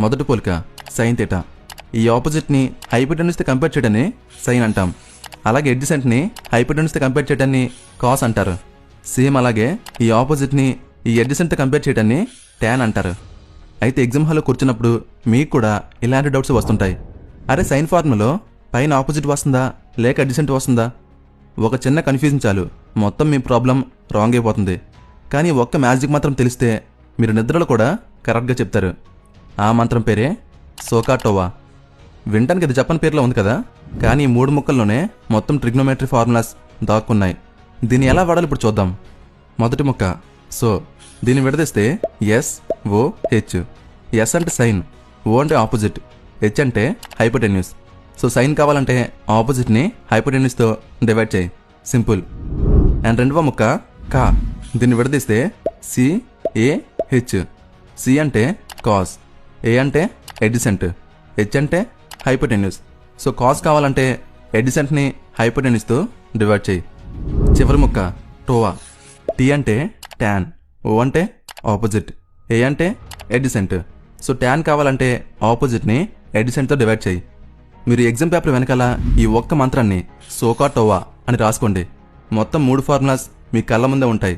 మొదటి పోలిక sine theta. ఈ ఆపోజిట్ని హైపోటెన్యూస్తో కంపేర్ చేయడాన్ని సైన్ అంటాం. అలాగే ఎడ్జసెంట్ని హైపోటెన్యూస్తో కంపేర్ చేయడాన్ని కాస్ అంటారు. సేమ్ అలాగే ఈ ఆపోజిట్ని ఈ ఎడ్జసెంట్తో కంపేర్ చేయడాన్ని ట్యాన్ అంటారు. అయితే ఎగ్జామ్ హాల్లో కూర్చున్నప్పుడు మీకు కూడా ఇలాంటి డౌట్స్ వస్తుంటాయి. అరే సైన్ ఫార్ములో పైన ఆపోజిట్ వస్తుందా లేక ఎడ్జసెంట్ వస్తుందా? ఒక చిన్న కన్ఫ్యూజన్ చాలు, మొత్తం మీ ప్రాబ్లం రాంగ్ అయిపోతుంది. కానీ ఒక్క మ్యాజిక్ మాత్రం తెలిస్తే మీరు నిద్రలో కూడా కరెక్ట్గా చెప్తారు. ఆ మంత్రం పేరే సోకాటోవా. వింటానికి ఇది జపాన్ పేర్లో ఉంది కదా, కానీ ఈ 3 ముక్కల్లోనే మొత్తం ట్రిగ్నోమెట్రీ ఫార్ములాస్ దాక్కున్నాయి. దీన్ని ఎలా వాడాలి ఇప్పుడు చూద్దాం. మొదటి ముక్క సో. దీన్ని విడదీస్తే ఎస్ ఓ హెచ్. ఎస్ అంటే సైన్, ఓ అంటే ఆపోజిట్, హెచ్ అంటే హైపోటెన్యూస్. సో సైన్ కావాలంటే ఆపోజిట్ని హైపోటెన్యూస్తో డివైడ్ చేయి, సింపుల్. అండ్ రెండవ ముక్క కా. దీన్ని విడదీస్తే సి ఏ హెచ్. సి అంటే కాస్, ఏ అంటే ఎడ్జసెంట్, హెచ్ అంటే హైపోటెన్యూస్. సో కాస్ కావాలంటే ఎడ్జసెంట్ని హైపోటెన్యూస్తో డివైడ్ చేయి. చివరి ముక్క టోవా. టీ అంటే ట్యాన్, ఓ అంటే ఆపోజిట్, ఏ అంటే ఎడ్జసెంట్. సో ట్యాన్ కావాలంటే ఆపోజిట్ని ఎడ్జసెంట్తో డివైడ్ చేయి. మీరు ఎగ్జామ్ పేపర్ వెనకాల ఈ ఒక్క మంత్రాన్ని సోకాటోవా అని రాసుకోండి. మొత్తం 3 ఫార్ములాస్ మీ కళ్ళ ముందే ఉంటాయి.